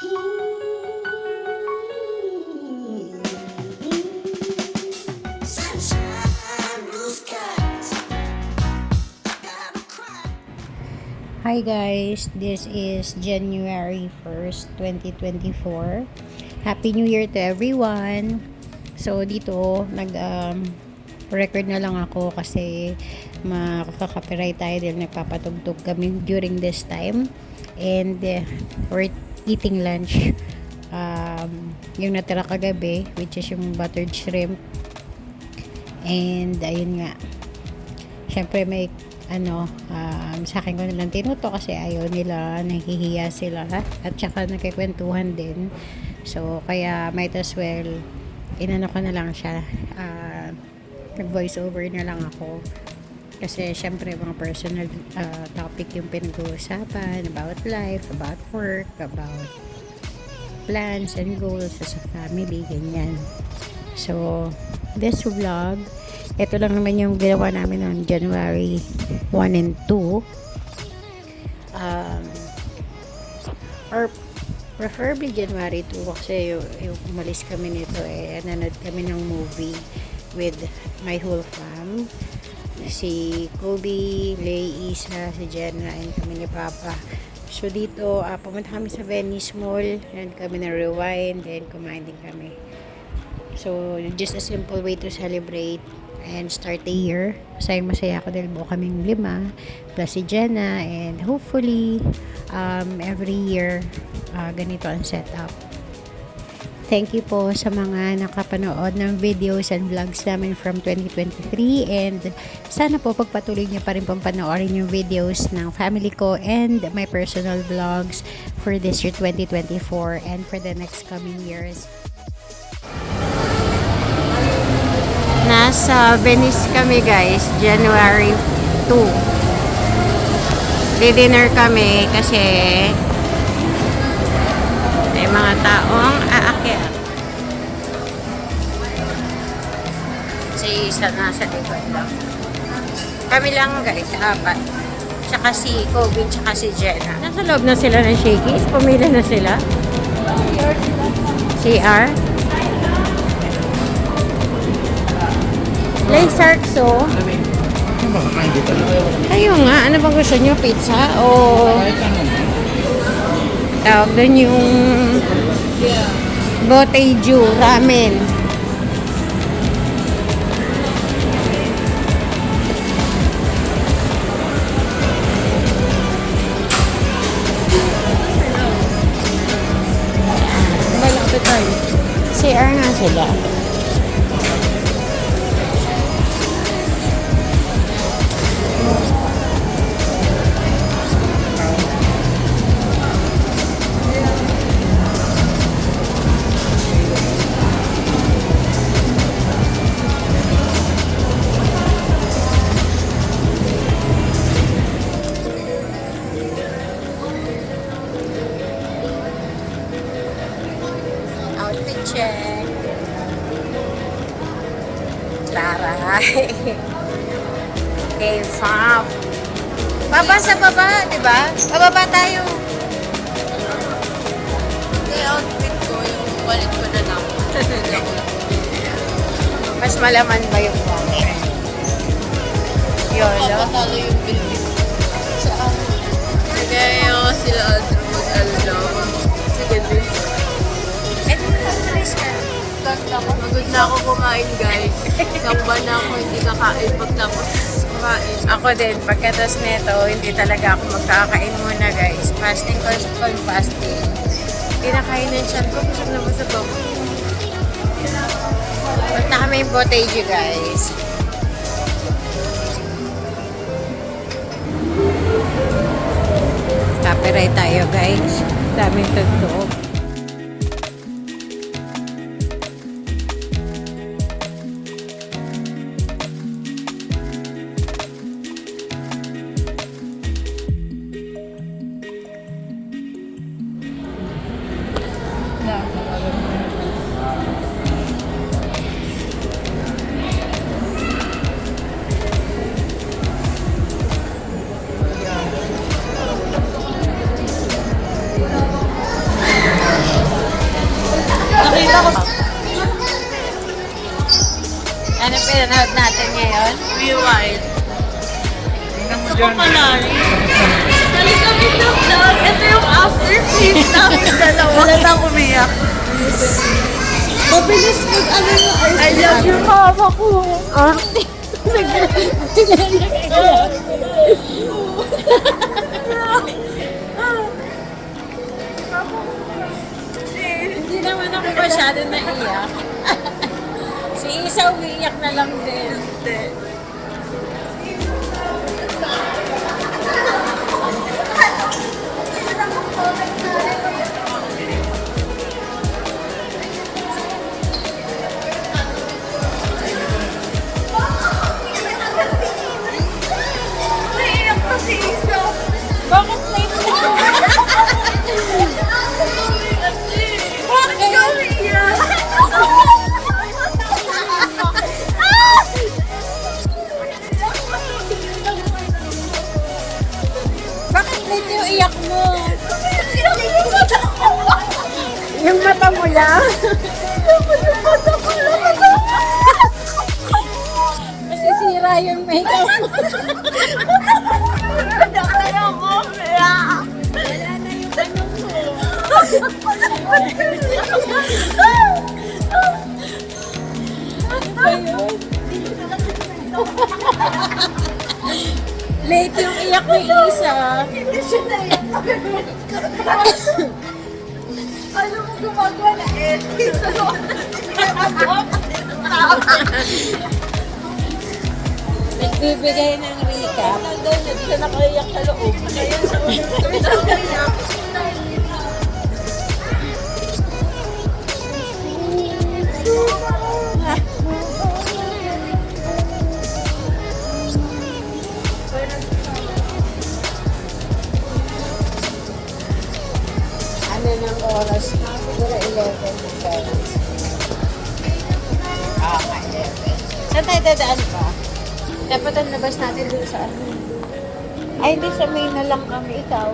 Hi guys, this is January 1st, 2024. Happy New Year to everyone! So dito, record na lang ako kasi makaka-copyright tayo dahil nagpapatugtog kami during this time. And we're eating lunch. Yung natira kagabi, which is yung buttered shrimp. And ayun nga, syempre may sa akin ko nilang tinuto kasi ayaw nila, nahihiya sila at saka nagkikwentuhan din, so kaya might as well inano ko na lang siya, nag voice over na lang ako kasi syempre mga personal topic yung pinag-uusapan about life, about work, about plans and goals sa family, ganyan. So this vlog, ito lang naman yung ginawa namin on January 1 and 2. Or preferably January 2 kasi yung umalis kami nito nanood kami ng movie with my whole fam. Si Kobe, Lay, Isa, si Jenna, and kami ni Papa. So dito, pumunta kami sa Venice Mall, and kami na rewind, and kumain din kami. So just a simple way to celebrate and start the year. Masaya ako dahil buo kaming 5 plus si Jenna, and hopefully every year ganito ang setup. Thank you po sa mga nakapanood ng videos and vlogs namin from 2023, and sana po pagpatuloy niyo pa rin pong panoorin yung videos ng family ko and my personal vlogs for this year 2024 and for the next coming years. Nasa Venice kami guys, January 2. Di-dinner kami kasi may mga taong aakyat. Si isa nasa likod lang. Kami lang guys, 4. Tsaka si Kobe, tsaka si Jenna. Nasa loob na sila ng Shakey's. Pumila na sila. CR. Lay Sarkso. Kayo nga, ano bang gusto nyo? Pizza o tawag doon yung Boteju ramen? Malapit tayo. CR nga sila. Outfit check. Taray. Okay, fab. Baba sa baba, di ba? Bababa tayo. Yung outfit ko, yung wallet ko na lang. Mas malaman ba yung wallet? Yolo. Papatalo yung building. Saan? Kaya sila mag-alam. Sige din. Pagod na ako kumain guys. Samba na ako hindi kakain pagtapos kumain. Ako din, pagkatas nito, hindi talaga ako magkakain muna guys. Fasting or fasting. Kinakain ng chan ko, busog na busog ako. Punta kami yung Boteju guys. Copyright tayo guys. Daming tugtog. Ano pinanood natin ngayon? Rewind. Gusto ko pala. Dali kami sa vlog. Ito yung aftertaste namin dalawa. Wala na umiyak. Mabilis mag-ano yung I love you, mama ko. Hindi naman ako masyado naiyak. Si Isa umiiyak na lang din. Naiiyak pa si Isa. Bakit late na? Bakit ka umiiyak? Bakit late yung iyak mo? Yung mata mo lang? Masisira yung makeup mo. Kaya ko umiyak. Wala na yung ano mo. Ayun. Late yung iyak ni Isa. Hindi siya naiyak. Alam mo gumagawa na edit. Nagbibigay ng recap. Hindi siya nakaiyak sa loob. Kaya siya umiyak. Ano ng oras na? Siguro 11 na parents. Ah, 11. Saan tayo dadaan pa? Dapat ang labas natin dun sa ano. Ay, hindi sa May na lang kami. Ikaw?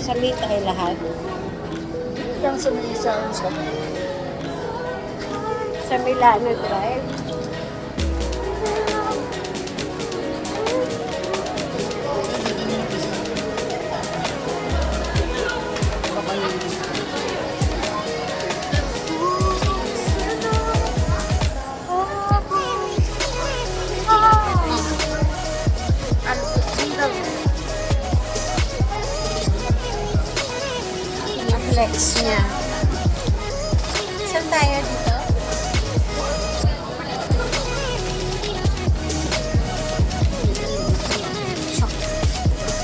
Sa May tayo lahat. Lang sa may isang sa Sa Milano Drive. Flex niya. Saan tayo dito?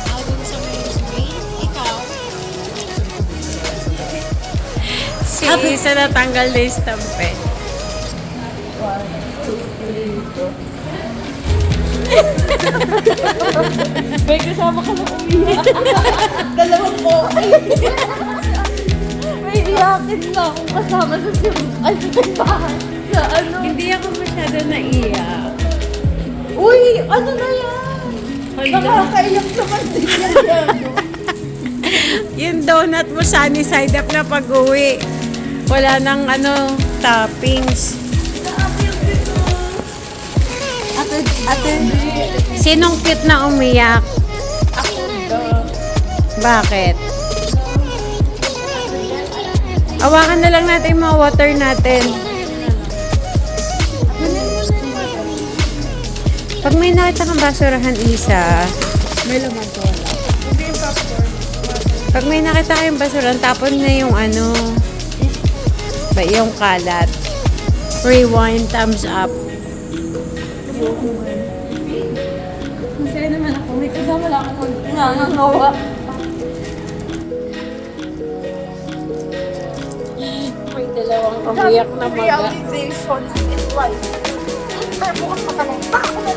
Ako din sa main street. Ikaw? Si Isa natanggal na yung stamp eh. May kasama ka na umiyak. Dalawang po. May iyakin na akong kasama sa simbahan. Sa ano? Hindi ako masyado naiyak. Uy! Ano na yan? Nakakaiyak naman din yan. Yung donut mo sunny side up na pag-uwi. Wala nang ano, toppings. Ate, Sinong cute na umiyak? ako daw. Bakit? Awakan na lang natin yung mga water natin. Pag may nakita kang basurahan, Isa, May laman to wala. Hindi yung popcorn. pag may nakita kayong basurahan, tapon na yung ano, yung kalat. Rewind, thumbs up. Masaya naman ako. May kasama lang ako nangangawa. May dalawang umiyak na maga. Realization in life. Pero bukas matanong pa ako na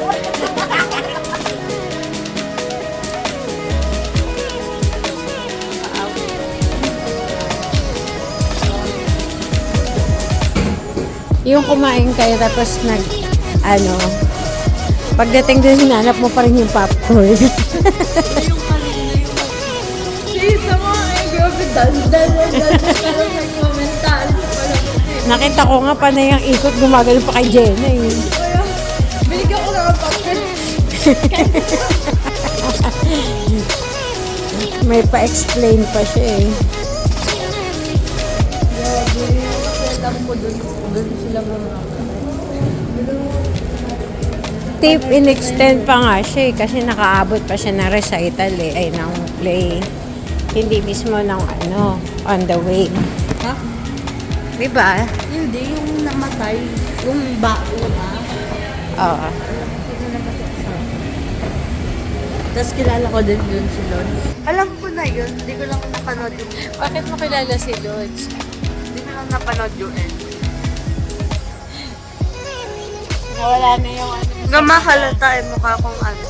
Yung kumain kayo tapos pagdating din hinanap mo pa rin yung popcorn. Si sa mga grabe, dal-dal. Pero nagmamental. Nakita ko nga panay ang ikot gumagano pa kay Jenna eh. Binigyan ko lang ang papel. May pa-explain pa siya eh. Alam ko doon sila mga Tape in-extend pa nga siya eh, kasi nakaabot pa siya ng recital eh, ay ng play. Hindi mismo ng ano, on the way. Ha? Diba? Hindi, yung namatay. Yung bago na. Oo. Tapos kilala ko din yun si Lods. Alam ko na yun. Hindi ko lang napanood yung... Bakit mo kilala si Lods? Hindi ko lang napanood yung end. Nawala na yung ano. Gamahalata eh mukha kong ano.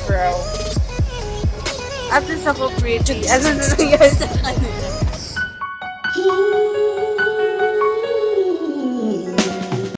Bro. At least ako pretty. Ano na nangyari sa kanila?